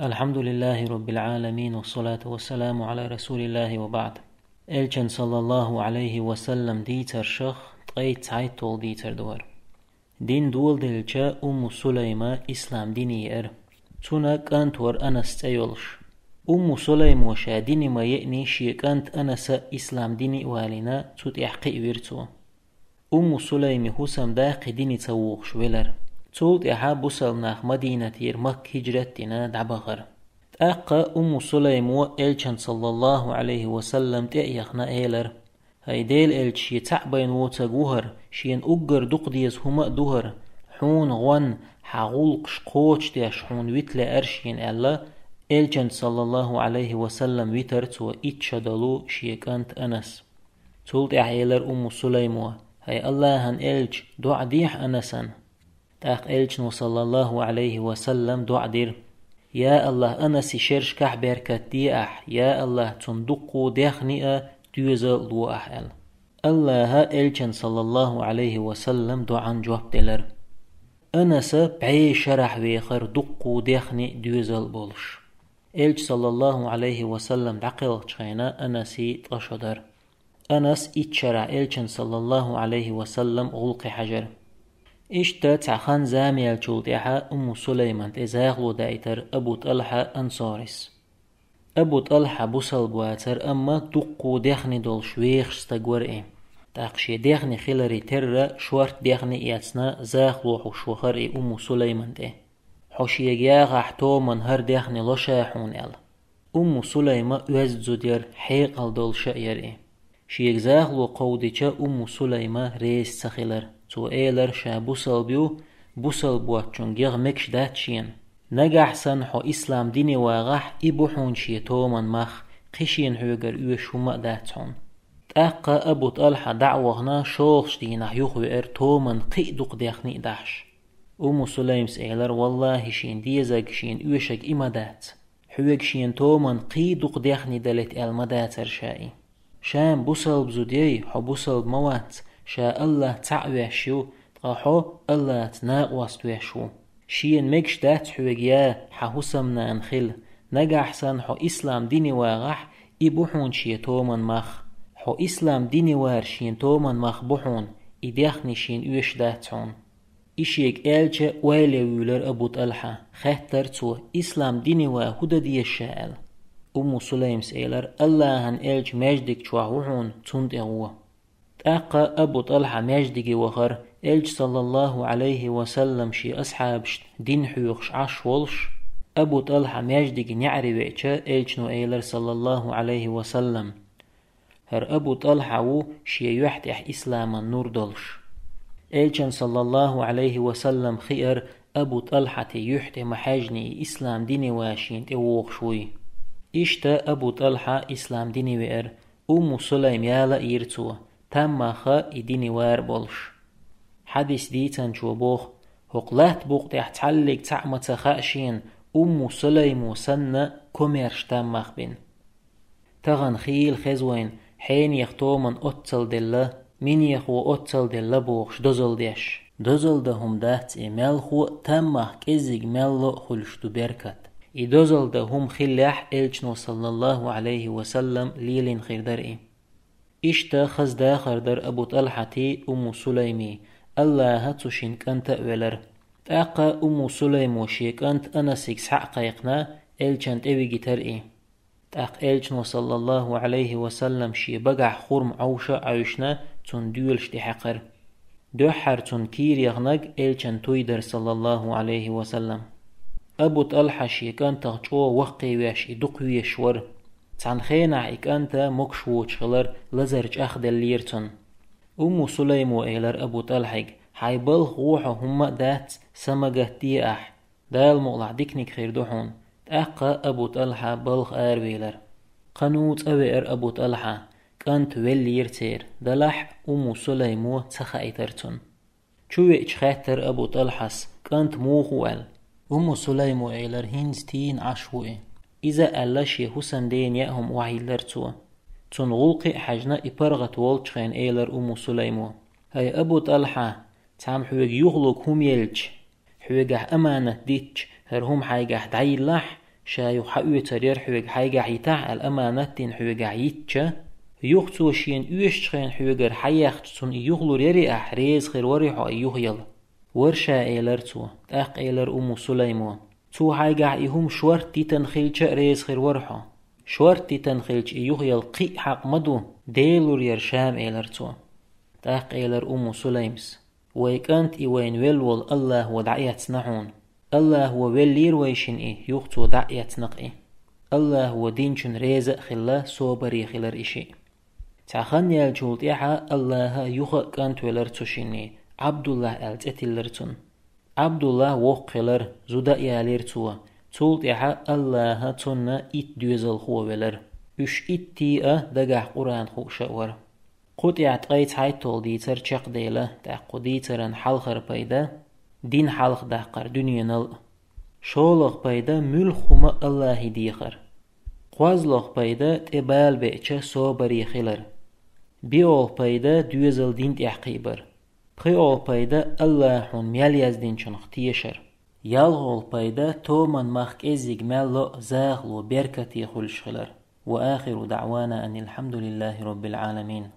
الحمد لله رب العالمين والصلاة والسلام على رسول الله وبعد. إلشن صلى الله عليه وسلم ديتر شخ تقيت عيطول ديتر دور دين دول دلچا سليمة إسلام ديني تونا كانت ور أنس تيولش سليم وشا ديني ما يأني شي كانت أنس إسلام ديني والنا توت يحقي ويرتو سليم حسام داقي ديني تووخش ولر تولد بوصل ناخ مدينة مك هجرتنا دعبغر تأقى سليم وإلشان صلى الله عليه وسلم تأيخنا إيلر هيديل إلش يتعبين وتقوهر شين أقر دقديز هما دوهر حون غوان حغولقش قوش ديش حون ويتل أرشين ألا إلشان صلى الله عليه وسلم ويترت وإتشدلو شيكانت أنس تولد إيلر سليم هاي الله هن إلش دع ديح أنسان تاق إلشن صلى الله عليه وسلم دع دير يا الله أنا سيشرش كح بركت دي يا الله تندقو دخنئ دوزل لو أحل الله إلشن صلى الله عليه وسلم دعان جواب دلر أنا سبعي شرح ويخر دقو دخنئ دوزل بولش إلش صلى الله عليه وسلم دقل شخينا أنا سي تغشدر أنس إتشرع إلشن صلى الله عليه وسلم غلق حجر إشتا تعخان زاميال جولديحا سليمان تزاغلو دايتر أبو طلحة أنصارس أبو طلحة بوصل بواتر أما دقو ديخني دول شويخ ستاقور تاقشي ديخني خلري تر شوارت ديخني إياتسنا زاغلو حوشوخر سليمان دي حوشيجياغ احتو من هر ديخني لشاحون سليمان وزدزو دير حيقل دول شاير شيك زاغلو قوديچا سليمان ريس سخلر تو إيلر شا بوصل بواتشون جيغ مكش داتشين نجح سنحو إسلام ديني واغح إبوحون شي تومن مخ قشين هوغر شوما داتشون تأقى أبو طلحة دعوغنا شوخش دينا يخوئر تومن قيدوق ديخني داش سليم سئلر والله شين ديزاق شين اوشك إما دات حوغ شين تومن قيدوق ديخني دلت المداتر شائي شام بوصل بزودي حو بوصل موات شاء الله تعويشو طاحو الله تناقواست ويشو شين مكش دات حوغيا حهوسمنا انخل نجح سن حو إسلام ديني واغح إبوحون شي تومن مخ حو إسلام ديني وار شين تومن مخ بوحون إديخني شين اوش داتون إشيك إلچه ويلي ويولر أبو طلحة خهتر تو إسلام ديني وهدى دي الشائل سليم سيلر الله هن إلچ مجدك چواهوحون تند اغوه تأقى أبو طلحة مجدقي وخر إلج صلى الله عليه وسلم شي أصحابش دين حيوخش عش ولش أبو طلحة مجدقي نعري ويتشا إلج نو إيلر صلى الله عليه وسلم هر أبو طلحة شي يحتح إسلاما نور دلش إلجن صلى الله عليه وسلم خير أبو طلحة يحتح محاجني إسلام ديني واشين تيوخ شوي إشتا أبو طلحة إسلام ديني وير سليم يالا إيرتوه تم خا إديني وار بولش حديث ديتان شو بوخ هقلات بوق تحتعلق تعمة خاشين سليم وسنة كوميرش تم بين تغن خيل خزوين حين يختو من أتل دلا من يخو أتل دلا بوخش دزل ديش دزل دهم دات ملخو تم كزيق ملو خلشتو بركت إدزل دهم خلاح إلشنو صلى الله عليه وسلم ليلين خيردر إشتا خز داخر در أبو طلحتي سليمي الله هتوشين كانت أولر تاقى سليم وشيك أنت أنا سيكس حق يقنا إلشانت إوي جتر تاق إلشنو صلى الله عليه وسلم شي بقع خورم عوشا عيشنا تون ديولش دي حقر دوحر تون كير يغنق إلشان تويدر صلى الله عليه وسلم أبو طلحة شي كانت غشو وقي ويش إدقوي شور تان خينا إكانت مكشوش غلر لزرج أخد الليرتون سليم وإيلر أبو طلحة حيبال غوحة هم دات سمجه دي دال مقلع ديكنيك خير دوحون تأقى أبو طلحة بلغ آرويلر قنوت أوير أبو طلحة كانت والليرتير دلح سليم تخايترتون شوي إجخاتر أبو طلحة كانت موخوال سليم وإيلر هنز تين عشوئي إذا ألاش يهوسن دين يأهم وعيلر تون غلقي حجنا إبرغت والشخين إيلر سليمو هاي أبو طلحة تام حويق يغلق هم يلج حويقه أمانة ديتش هرهم حايقه دعيلح شايو حقوي ترير حويق حيقا حيتاع الأمانتين حويقا عيتشا يوختوشين يوشتخين حويقر حياختسون يغلو ريري أحريز خير وريحو يل ورشا إيلر تو أق إيلر أمو سليمو تو حيقا إيهم شورت تيتن خيلشا ريز خير ورحو شورت تيتن خيلش يل قي حق مدو ديلور يرشام إيلر تو أق إيلر أمو سليمس ويكانت إيوين ويلول الله ودعيت نحون الله هو ولير ويشن إيه يوختو دعيت نقئ الله هو دينشن ريزق خلا صوبري خلر إشي تعخن يالجولت إحا الله يخق كانت ولر تشيني عبد الله ألتتلرتن عبد الله وقلر زودا ياليرتوا تولت إحا الله تنا إت دوزل خو ولر إش إتيئة دقاح قرآن خو شاور قطعت قيت هايتول ديتر چق ديلا تاقو ديترن حلخر بيدا دين حلق داقر دنيا نل شولق بيدا ملخوما الله ديخر قوازلق بيدا تبال بيچه صوبري خلر بيول بيدا دوزل دين تحقيبر بخيول بيدا الله حون ميال يزدين چنخ تيشر يالغول بيدا تومن مخك ازيق مالو زاغلو بركتي خلش خلر وآخر دعوانا أن الحمد لله رب العالمين